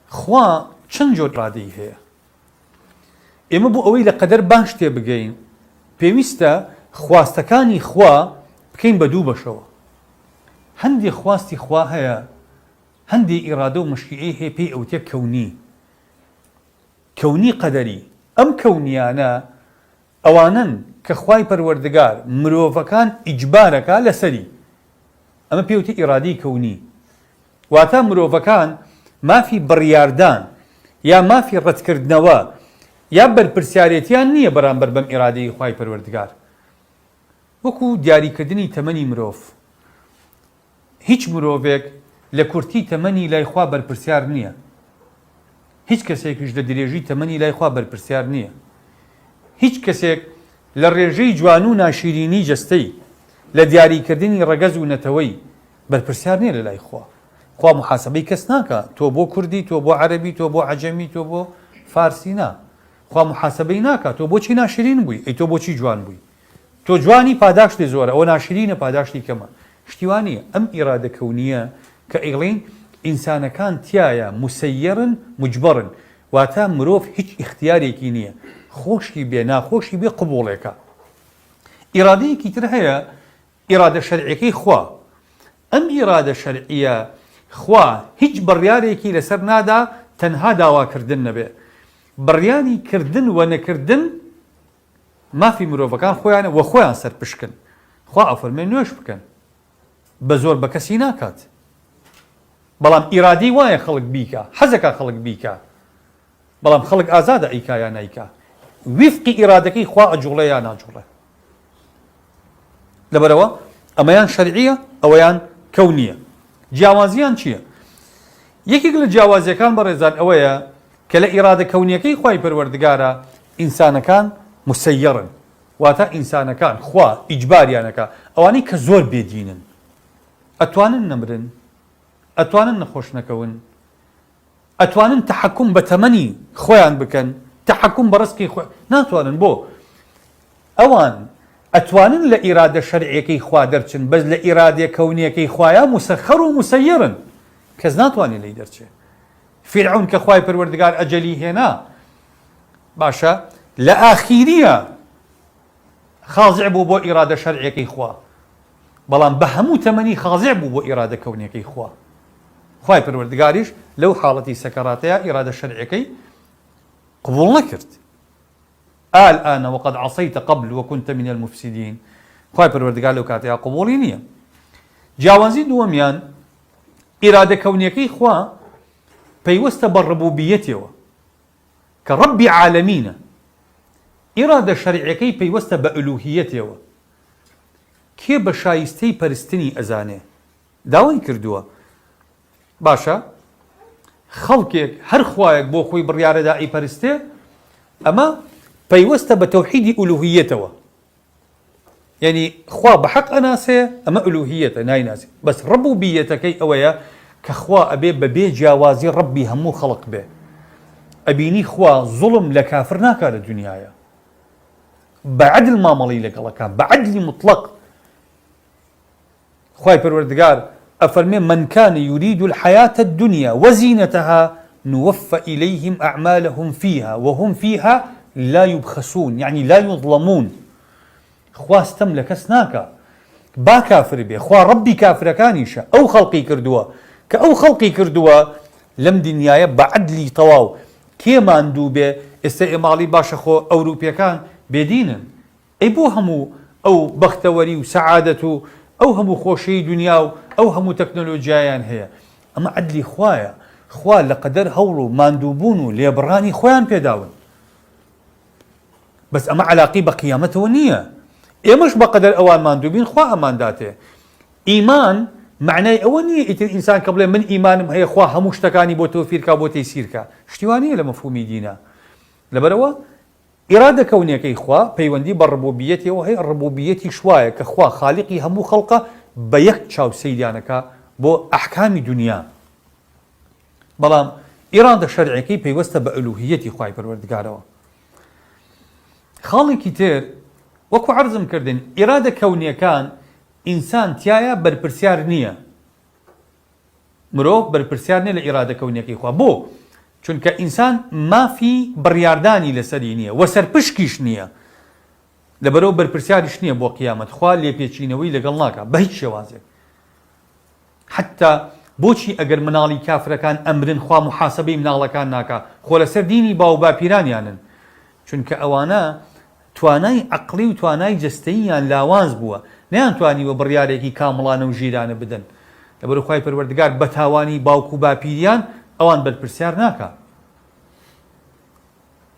خوا چەند جۆر ڕادەی هەیە. ئێمە بۆ ئەوەی لە قەدەر باش تێ بگەین پێویستە خواستەکانی خوا بکەین بە دوو بەشەوە. هەندێک خواستی خوا هەیە، هەندێک ئیرادە و مەشیئەی هەیە پێی ئەوتێ کەونی، کەونی قەدەری. ئەم کەونیانە ئەوانن کە خوای پەروەردگار مرۆڤەکان ئیجبارەکە لەسەری، ئەمە پێوتێ ئیرادەی کەونی. واتە مرۆڤەکان مافی بڕیاردان یا مافی ڕەتکردنەوە یا بەرپرسیارەتیان نییە بەرامبەر بەم ئیرادەی خوای پەروەردگار. وەکو دیاریکردنی تەمەنی مرۆڤ، هیچ مرۆڤێک لە کورتی تەمەنی لای خوا بەرپرسیار نییە، هیچ کەسێکیش لە درێژی تەمەنی لای خوا بەرپرسیار نییە، هیچ کەسێک لە ڕێژەی جوان و ناشیرینی جەستەی لە دیاریکردنی ڕەگەز و نەتەوەی بەرپرسیار نییە لە لای خوا. خوا محاسبەی کەس ناکە، تۆ بۆ کوردی، تۆ بۆ عەرەبی، تۆ بۆ عەجەمی، تۆ بۆ فارسی نا. خوا محاسبەی ناکە تۆ بۆچی ناشرین بووی، ئەی تۆ بۆچی جوان بووی، تۆ جوانی پاداشتی زۆرە، ئەوە ناشرینە پاداشتی کەمە. شتیوانیە ئەم ئیرادە کەونیە کە ئیڵین ئینسانەکان تایە مسەیرن مجبڕن، واتە مرۆڤ هیچ ئیختیارێکی نییە، خۆشی بێ ناخۆشی بێ قبوڵێکە. ئیرادەیەکی تر هەیە، ئیرادە شەرعیەکەی خوا. ئەم ئیرادە شەرعیە خوا هیچ بڕیارێکی لەسەر نادا تەنها داواکردن نەبێ. بڕیاری کردن و نەکردن مافی مرۆڤەکان خۆیانە وە خۆیان سەر پشکن. خوا ئەفەرمێ نوێش بکەن، بە زۆر بە کەسی ناکات، بەڵام ئیرادی وایە خەڵک بیکە، حەزەکە خەڵک بیکە، بەڵام خەڵک ئازادە ئەیکا یان نایکا، وفقی ئیرادەکەی خوا ئەجوڵێ یان ناجوڵێ. لەبەرەوە ئەمەیان شەرعیە، ئەوەیان کەونیە. جیاوازیان چییە؟ یەکێک لە جیاوازیەکان بەڕێزان ئەوەیە کە لە ئیرادە کەونیەکەی خوای پەروەردگارە ئینسانەکان مسەیرن، واتە ئینسانەکان خوا ئیجباریانەکە، ئەوانەی کە زۆر بێدینن، ئەتوانن نەمرن، ئەتوانن نەخۆش نەکەون، ئەتوانن تەحەکوم بە تەمەنی خۆیان بکەن، تەحەکوم بە ڕزقی خۆیان ناتوانن. بۆ ئەوان ئەتوانن لە ئیرادە شەرعیەکەی خوا دەرچن، بەس لە ئیرادە کەونیەکەی خوایە مسەخەر و مسەیرن، کەس ناتوانێت لێی دەرچێت. فیرعون کە خوای پەروەردگار ئەجەلی هێنا، باشە لە ئاخیریە خاضع بوو بۆ ئیرادە شەرعیەکەی خوا، بەڵام بە هەموو تەمەنی خاضع بوو بۆ ئیرادە کەونیەکەی خوا. خوای پەروەردگاریش لەو حاڵەتی سەکەراتەیە ئیرادە شەرعیەکەی قبوڵ نەکرد. الآن وقد عصيت قبل وكنت من المفسدين. خوای پەروەردگار لەو کاتەیە قبوڵی نییە. جیاوازی دووەمیان ئیرادە کەونیەکەی خوا پەیوەستە بە ڕبوبیەتەوە کە ڕەبی عالەمینە. ئیرادە شەرعیەکەی پەیوەستە بە ئولوهیەتەوە، کێ بە شایستەی پەرستنی ئەزانێ، داوای کردووە. باشە خەڵکێک هەر خوایەک بۆ خۆی بڕیارەدا ئەیپەرستێ، ئەمە پەیوەستە بە تەوحیدی ئولوهیەتەوە، یعنی خوا بە حەق ئەناسێ، ئەمە ئولوهیەتە نایناسێ. بەس ڕبوبیەتەکەی ئەوەیە کە خوا ئەبێ بەبێ جیاوازی ڕەبی هەموو خەڵق بێ. ئەبینی خوا زوڵم لە کافر ناکات لە دنیاە، بە عەدل مامەڵی لەگەڵەکە، بە عەدلی مطلق. خوای پەروەردگار ئەفەرمێ من كان يريد الحياة الدنيا وزينتها نوفى إليهم أعمالهم فيها وهم فيها لا يبخسون، يعني لا يظلمون. خواستم لە کەس ناکە با کافر بێ، خوا ڕەبی کافرەکانیشە، ئەو خەڵقی کردووە کە ئەو خەڵقی کردووە لەم دنیاە بە عەدلی تەواو. کێ ماندوو بێ؟ ئێستا ئێماڵی باشە خۆ ئەوروپیەکان بێدینن، ئەی بۆ هەموو ئەو بەختەوەری و سەعادەت و ئەو هەموو خۆشەی دنیا و ئەو هەموو تەکنۆلۆجیایان هەیە، ئەمە عەدلی خوایە. خوا لە قەدەر هەوڵ و ماندووبوون و لێبڕانی خۆیان پێداون، بەس ئەمە عەلاقی بە قیامەتەوە نییە. ئێمەش بە قەدەر ئەوان ماندووبین خوا ئەمانداتێ. ئیمان معنای ئەوە نییە ئیتر ئینسان کە بڵێ من ئیمانم هەیە خوا هەموو شتەکانی بۆ تەوفیرکا بۆ تەیسیرکە، شتیوانیە لە مەفهومی دینە. لەبەرەوە ئیرادە کەونیەکەی خوا پەیوەندی بە ڕبوبیەتەوە هەیە، ڕبوبیەتی شوایە کە خوا خاڵقی هەموو خەڵقە بە یەک چاو سەیریانەکە بۆ ئەحکامی دنیا. بەڵام ئیرادە شەرعیەکەی پەیوەستە بە ئولوهیەتی خوای پەروەردگارەوە. خاڵێکی تر وەکو عەرزم کردن، ئیرادە کەونیەکان ئینسان تایە بەرپرسیار نییە، مرۆڤ بەرپرسیار نییە لە ئیرادە کەونیەکەی خوا. بۆ چونکە ئینسان مافی بڕیاردانی لەسەری نییە وە سەرپشکیش نییە لەبەرەوە بەرپرسیاریش نییە بۆ قیامەت خوا لێپێچینەوەی لەگەڵ ناکە بە هیچ شێوازێک حتا بۆچی ئەگەر مناڵی کافرەکان ئەمرن خوا محاسبەی مناڵەکان ناکە خۆ لەسەر دینی باو باپیرانیانن چونکە ئەوانە توانای عەقڵی و توانای جەستەییان لاواز بووە نەیانتوانیوە بڕیارێکی کامڵانە و ژیرانە بدەن لەبەرەوە خوای پەروەردگار بە تاوانی باوکو و باپیریان ئەوان بەرپرسیار ناکە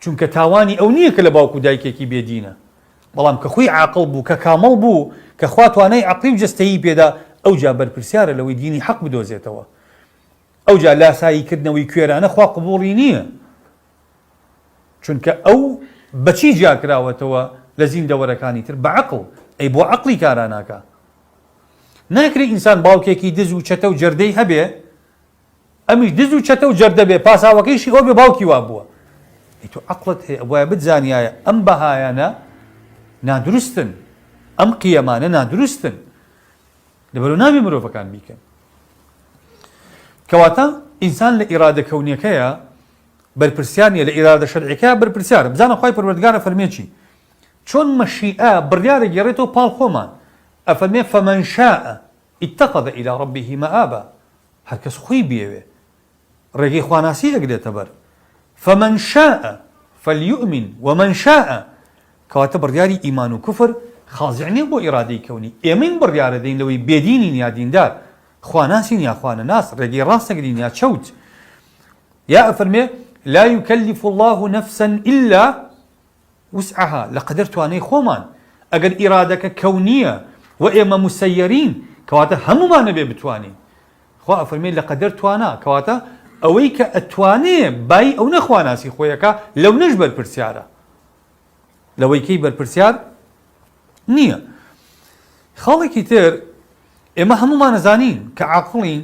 چونکە تاوانی ئەو نییە کە لە باوکو و دایکێکی بێدینە بەڵام کە خۆی عاقڵ بوو کە کامەڵ بوو کە خوا توانای عەقڵی و جەستەیی پێدا ئەوجا بەرپرسیارە لەوەی دینی حەق بدۆزێتەوە ئەوجا لاساییکردنەوەی کوێرانە خوا قبوڵی نییە چونکە ئەو بەچی جیاکراوەتەوە لە زیندەوەرەکانی تر بە عەقڵ ئەی بۆ عەقڵی کاران ناکە ناکرێت ئینسان باوکێکی دز و چەتە و جەردەی هەبێ ئەمیش دز و چەتە و جەردە بێ پاساوەکەیشی ئەو بێ باوکی وا بووە ئەی تۆ عەقڵت هەیە وایە بتزانیایە ئەم بەهایانە نادروستن ئەم قیەمانە نادروستن لەبەرەوە نابێ مرۆڤەکان بیکەن کەواتە ئینسان لە ئیرادە کەونیەکەیە بەرپرسیار نیە لە ئیرادە شەرعیەکەیە بەرپرسیارە بزانە خوای پەروەردگارە فەرمێکی چۆن مەشیئە بڕیارە گێڕێتەوە پاڵ خۆمان ئەفەرمێ فەمەن شاء اتخذ إلى ربه مآبا هەر کەس خۆی بێوێ ڕێگەی خواناسی ئەگرێتە بەر فەمەن شاء فليؤمن ومن شاء کەواتە بڕیاری ئیمان و کوفر خاضع نیە بۆ ئیرادەی کەونی ئێمەین بڕیارە دەین لەوەی بێدینین یا دیندار خواناسین یا خوانەناس ڕێگەی ڕاستەگرین یا چەوت یا ئەفەرمێ لا يكلف الله نفسا إلا وسعها لەقەدەر توانەی خۆمان ئەگەر ئیرادەکە کەونیە و ئێمە مسەیەرین کەواتە هەمومانە بێ بتوانین خوا ئەفەرمێ لەقەدەر توانا کەواتە ئەوەی کە ئەتوانێ بای ئەو نەخواناسی خۆیەکە لەو نەش بەرپرسیارە لەوەی کەی بەرپرسیار نییە خاڵێکی تر ئێمە هەمومان نەزانین کە عاقڵین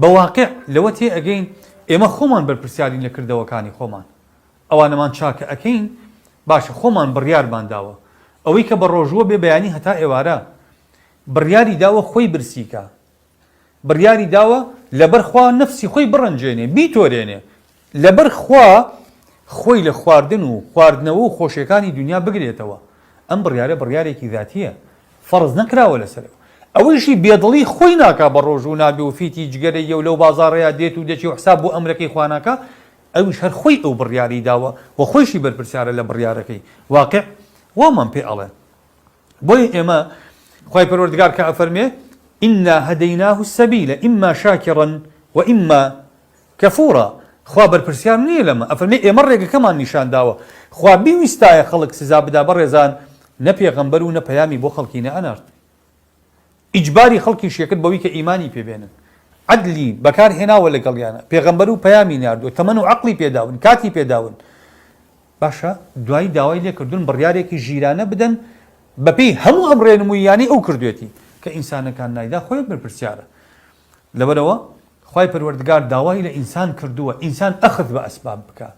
بە واقع لەوە تێ ئەگەین ئێمە خۆمان بەرپرسیارین لە کردەوەکانی خۆمان ئەوانەمان چاکە ئەکەین باشە خۆمان بڕیارمان داوە ئەوەی کە بە ڕۆژوە بێ بەیانی هەتا ئێوارە بڕیاری داوە خۆی برسیکە بڕیاری داوە لەبەر خوا نەفسی خۆی بڕەنجێنێ بیتۆرێنێ لەبەر خوا خۆی لە خواردن و خواردنەوە و خۆشیەکانی دنیا بگرێتەوە ئەم بڕیارە بڕیارێکی ذاتیە فەرز نەکراوە لەسەرەوە ئەوەیشی بێدڵی خۆی ناکا بە ڕۆژ و نابێ و فیتی جگەرەیە و لەو بازاڕەیە دێت و دەچی و حساب بۆ ئەمرەکەی خوا ناکا ئەویش هەر خۆی ئەو بڕیاری داوە و خۆیشی بەرپرسیارە لە بڕیارەکەی واقع وامان پێ ئەڵێ بۆیە ئێمە خوای پەروەردگار کە ئەفەرمێ إنا هديناه السبيل إما شاكرا وإما كفورا خوا بەرپرسیار نییە لەمە ئەفەرمێ ئێمە ڕێگەکەمان نیشان داوە خوا بیویستایە خەڵک سزا بدا بەڕێزان نە پێغەمبەر و نە پەیامی بۆ خەڵکی نەئەنارد ئیجباری خەڵکی شێکرد بەوەی کە ئیمانی پێبێنن عەدلی بەکار هێناوە لەگەڵیانە پێغەمبەر و پەیامی ناردووە تەمەن و عەقڵی پێداون کاتی پێداون باشە دوای داوای لێکردون بڕیارێکی ژیرانە بدەن بەپێی هەموو ئەم ڕێنموویانی ئەو کردوێتی کە ئینسانەکان نایدا خۆی بەرپرسیارە لەبەرەوە خوای پەروەردگار داوای لە ئینسان کردووە ئینسان ئەخذ بە ئەسباب بکە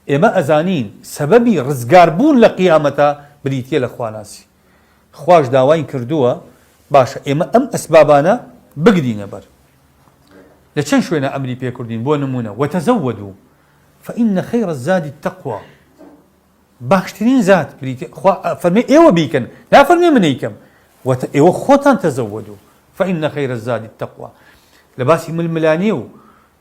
ئێمە ئەزانین سەبەبی ڕزگاربوون لە قیامەتە بریتیە لە خواناسی خوش داوای کردووە باشە ئێمە ئەم ئەسبابانە بگرینە بەر لە چەند شوێنە ئەمری پێکردین بۆ نمونە وتەزەودوا فإن خير الزاد التقوى باشترین زات بریتیە فەرمێ ئێوە بیکەن نافەرمێ منەیکەم ئێوە خۆتان تەزەودوا فإن خير الزاد التقوى لباسي ململانيو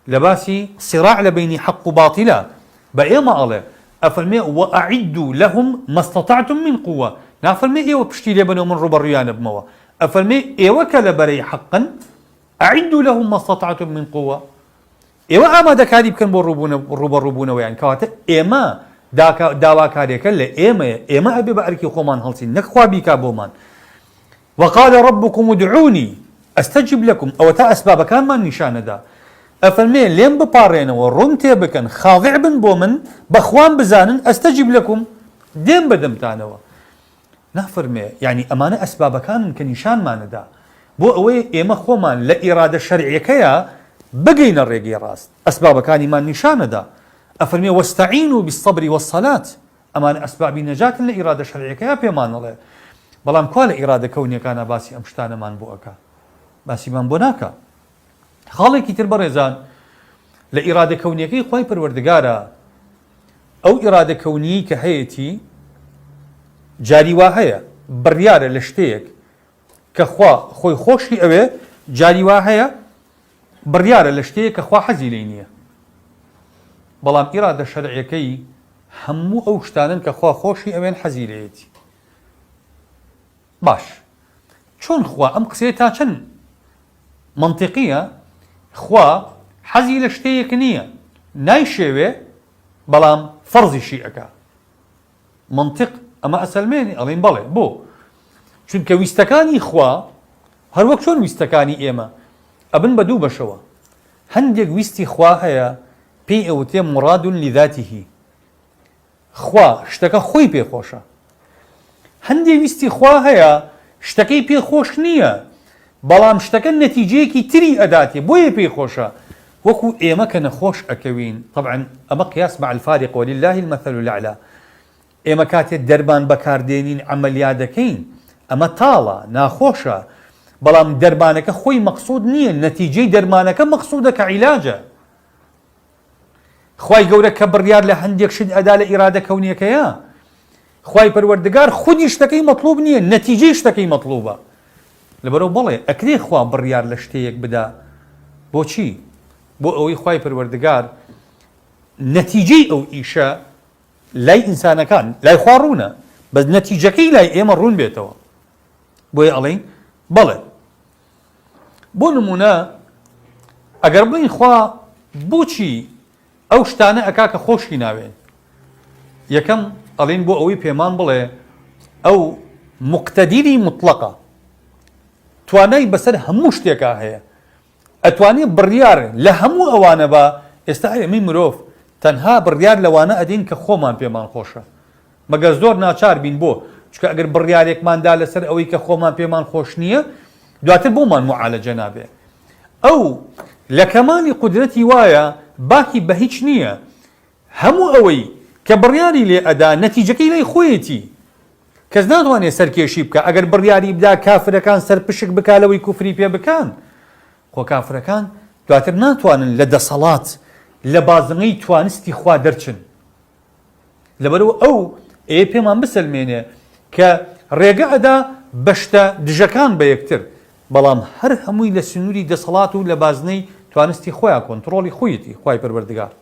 لباسي صراع لبين حق وباطلة بأيما الله أفرمي وأعدوا لهم ما استطعتم من قوة نافرمي إيوة بشتي لبنو من ربريان بموا أفرمي إيوة كالبري حقا أعدوا لهم ما استطعتم من قوة إيوة أما دا كاريب كان بالربونا ويعني كواتا إيما داوا كاريكا إيما أبي بأركي خومان هلسين نكخوا بيكا بومان وقال ربكم ادعوني استجب لكم او تا اسباب كان ما نشانه دا افرمي لين ببارينه ورون تيبكن خاضع بن بومن بخوان بزانن استجب لكم دين بدمتانوا نافرمي يعني امانه اسباب كان كنشان ما ندا بو اوي ايما خومان لا اراده شرعيه كيا بقينا الريقي راس اسباب كان ما نشانه دا افرمي واستعينوا بالصبر والصلاه امانه اسباب نجاه لا اراده شرعيه كيا بيمان الله بلام كوال اراده كونيه كان باسي امشتانه من بو اكا باسیمان بۆ ناکە خاڵێکی تر بەڕێزان لە ئیرادە کەونیەکەی خوای پەروەردگارە ئەو ئیرادە کەونیی کە هەیەی جاری وا هەیە بڕیارە لە شتەیەک کە خوا خۆی خۆشی ئەوێ جاری وا هەیە بڕیارە لە شتەیە کە خوا حەزی لێی نییە بەڵام ئیرادە شەرعیەکەی هەموو ئەو شتانن کە خوا خۆشی ئەوێن حەزی لێیەتی باش چۆن خوا ئەم قسەیە تا چەند منطقیە خوا حەزی لە شتەیەک نییە نایشێوێ بەڵام فەرزیشی ئەکا منطق ئەمە ئەسەلمێنی ئەڵێن بەڵێ بۆ چونکە ویستەکانی خوا هەروەک چۆن ویستەکانی ئێمە ئەبن بە دوو بەشەوە هەندێک ویستی خوا هەیە پێی ئەوتێ مراد لذاته خوا شتەکە خۆی پێخۆشە هەندێک ویستی خوا هەیە شتەکەی پێخۆش نییە بەڵام شتەکە نەتیجەیەکی تری ئەداتێ بۆیە پێخۆشە وەکو ئێمە کە نەخۆش ئەکەوین طبعا ئەمە قیاس مع الفارق ولله المثل الأعلى ئێمە کاتێک دەرمان بەکاردێنین عەمەلیات دەکەین ئەمە تاڵە ناخۆشە بەڵام دەرمانەکە خۆی مەقسوود نییە نەتیجەی دەرمانەکە مەقسوودە کە عیلاجە خوای گەورە کە بڕیار لە هەندێک شت ئەدا لە ئیرادە کەونیەکەیە خوای پەروەردگار خودی شتەکەی مەطلوب نییە نەتیجەی شتەکەی مەطلوبە لەبەرەوە بەڵێ ئەکرێ خوا بڕیار لە شتەیەک بدا بۆچی بۆ ئەوەی خوای پەروەردگار نەتیجەی ئەو ئیشە لای ئینسانەکان لای خوا ڕوونە بەس نەتیجەکەی لای ئێمە ڕوون بێتەوە بۆیە ئەڵێن بەڵێ بۆ نمونە ئەگەر بڵین خوا بۆچی ئەو شتانە ئەکا کە خۆشی ناوێن یەکەم ئەڵێن بۆ ئەوەی پێمان بڵێ ئەو مقتەدیری مطلقە توانای بەسەر هەموو شتێکا هەیە ئەتوانێت بڕیار لە هەموو ئەوانە بە ئێستا ئێمەی مرۆڤ تەنها بڕیار لەوانە ئەدین کە خۆمان پێمان خۆشە مەگەر زۆر ناچار بین بۆ چکە ئەگەر بڕیارێکماندا لەسەر ئەوەی کە خۆمان پێمان خۆش نییە دواتر بۆمان معالەجە نابێ ئەو لە کەمالی قودرەتی وایە باکی بە هیچ نییە هەموو ئەوەی کە بڕیاری لێ ئەدا نەتیجەکەی لای خۆیەتی کەس ناتوانێت سەرکێشی بکە ئەگەر بڕیاری بدا کافرەکان سەرپشک بکا لەوەی کوفری پێ بکەن خۆ کافرەکان دواتر ناتوانن لە دەسەڵات لە بازنەی توانستی خوا دەرچن لەبەرەوە ئەو پێمان بسەلمێنێ کە ڕێگە ئەدا بەشتە دژەکان بە یەکتر بەڵام هەر هەمووی لە سنووری دەسەڵات و لە بازنەی توانستی خۆیان کۆنتڕۆڵی خۆیەتی خوای پەروەردگار